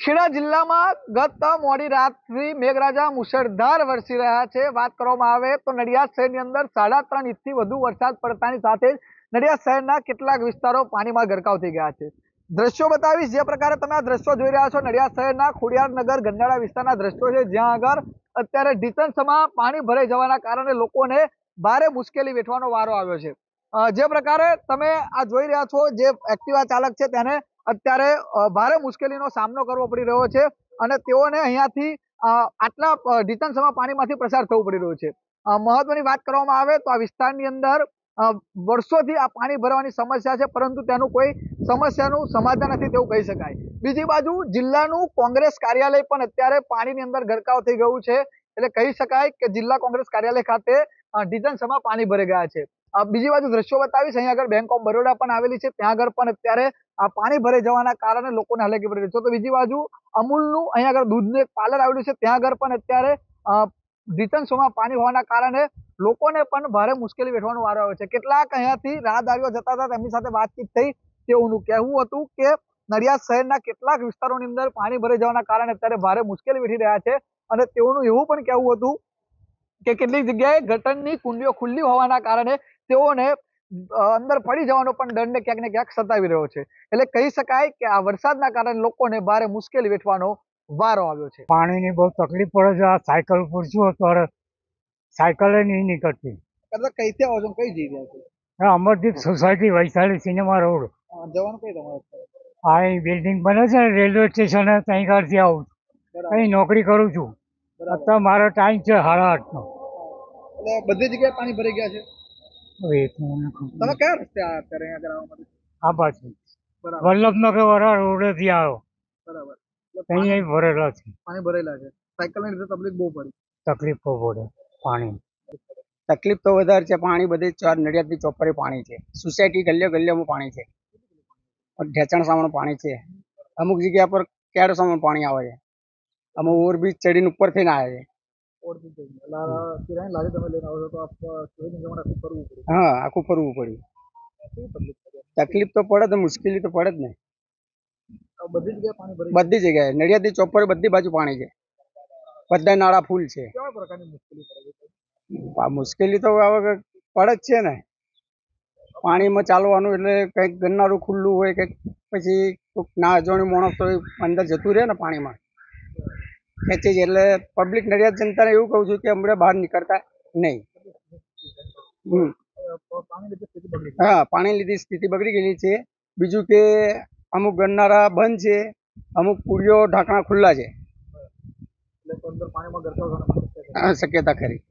ખેડા જિલ્લામાં ગત મોડી રાતથી મેઘરાજા મુશળધાર વરસી રહ્યા છે। વાત કરવામાં આવે તો નડિયાદ શહેરની અંદર 3.5 ઇંચથી વધુ વરસાદ પડતાની સાથે જ નડિયાદ શહેરના કેટલાક વિસ્તારો પાણીમાં ગરકાવ થઈ ગયા છે। દ્રશ્યો બતાવીશ જે પ્રકારે તમે આ દ્રશ્યો જોઈ રહ્યા છો નડિયાદ શહેરના ખોડિયારનગર ગંડાળા વિસ્તારના દ્રશ્યો છે, જ્યાં આગળ અત્યારે ઢીચણસમાં પાણી ભરાઈ જવાના કારણે લોકોને ભારે મુશ્કેલી વેઠવાનો વારો આવ્યો છે। જે પ્રકારે તમે આ જોઈ રહ્યા છો, જે એક્ટિવા ચાલક છે તેને અત્યારે ભારે મુશ્કેલીનો સામનો કરવો પડી રહ્યો છે અને તેઓને અહીંયાથી આટલા ઢીચણસમાં પાણીમાંથી પસાર થવું પડી રહ્યું છે। મહત્વની વાત કરવામાં આવે તો આ વિસ્તારની અંદર વર્ષોથી આ પાણી ભરવાની સમસ્યા છે, પરંતુ તેનું કોઈ સમસ્યાનું સમાધાન નથી તેવું કહી શકાય। બીજી બાજુ જિલ્લાનું કોંગ્રેસ કાર્યાલય પણ અત્યારે પાણીની અંદર ગરકાવ થઈ ગયું છે, એટલે કહી શકાય કે જિલ્લા કોંગ્રેસ કાર્યાલય ખાતે ઢીચણસમાં પાણી ભરાઈ ગયા છે। બીજી બાજુ દ્રશ્યો બતાવીશ, અહીંયા આગળ બેંક ઓફ બરોડા પણ આવેલી છે, ત્યાં આગળ પણ અત્યારે આ પાણી ભરાઈ જવાના કારણે લોકોને હાલાકી પડી રહી છે। તો બીજી બાજુ અમૂલનું અહીંયા આગળ દૂધનું એક પાર્લર આવેલું છે, ત્યાં આગળ પણ અત્યારે ઢીચણસમાં પાણી હોવાના કારણે લોકોને પણ ભારે મુશ્કેલી વેઠવાનો વારો આવે છે। કેટલાક અહીંયાથી રાહદારીઓ જતા હતા, તેમની સાથે વાતચીત થઈ, તેઓનું કહેવું હતું કે નડિયાદ શહેરના કેટલાક વિસ્તારોની અંદર પાણી ભરાઈ જવાના કારણે અત્યારે ભારે મુશ્કેલી વેઠી રહ્યા છે અને તેઓનું એવું પણ કહેવું હતું કે કેટલીક જગ્યાએ ગટરની કુંડીઓ ખુલ્લી હોવાના કારણે તેઓને અંદર પડી જવાનો પણ ડરને ક્યાંક ને ક્યાંક સતાવી રહ્યો છે। એટલે કહી શકાય કે આ વરસાદના કારણે લોકોને ભારે મુશ્કેલી વેઠવાનો વારો આવ્યો છે। પાણીની બહુ તકલીફ પડે છે। આ સાયકલ ઉપર છું તો સાયકલ નહીં નીકળતી। એટલે કઈથી આવો છો, કઈ જઈ રહ્યા છો? Amardeep society, Vaishali cinema road. જવાનું કઈ તમારે? આ અહીં બિલ્ડિંગ બને છે ને રેલવે સ્ટેશન, ત્યાં આગળથી આવું છું। અહીં નોકરી કરું છું। અત્યારે મારો ટાઈમ છે 8:30 નો। એટલે બધી જગ્યાએ પાણી ભરાઈ ગયા છે? તમે કયા રસ્તે આવ્યા અત્યારે અહીંયા આગળ આવવા માટે? આ બાજુ વલ્લભનગર વાળા રોડેથી આવ્યો। બરાબર, અહીં ભરેલા છે, પાણી ભરેલા છે। સાયકલ ની રીતે તકલીફ બહુ પડી? તકલીફ બહુ પડે પાણી। તકલીફ તો વધારે છે। પાણી બધી નડિયાદની ચોપરે પાણી છે, સોસાયટી ગલ્લીઓ ગલ્લીઓમાં પાણી છે, ઢેચણસામાં પાણી છે, અમુક જગ્યા પર કેળસામાં પાણી આવે છે, અમુક ઓવરબ્રિજ ચડીને ઉપર થઈને આવે છે। હા, આખું ફરવું પડ્યું। તકલીફ તો પડે, તો મુશ્કેલી તો પડે જ ને। બધી જગ્યાએ નડિયાદની ચોપરે બધી બાજુ પાણી છે, બધા નાળા ફૂલ છે। મુશ્કેલી તો હવે પડે જ છે ને। પાણીમાં ચાલવાનું એટલે કંઈક ગરનારું ખુલ્લું હોય, કંઈક પછી ના અજાણ્યું માણસ તો અંદર જતું રહે ને પાણીમાં ખેંચી જાય। એટલે પબ્લિક નડિયાદ જનતાને એવું કહું છું કે હમણાં બહાર નીકળતા નહીં। હા, પાણી લીધી સ્થિતિ બગડી ગયેલી છે। બીજું કે અમુક ગરનારા બંધ છે, અમુક પુલીઓ ઢાંકણા ખુલ્લા છે, શક્યતા ખરી।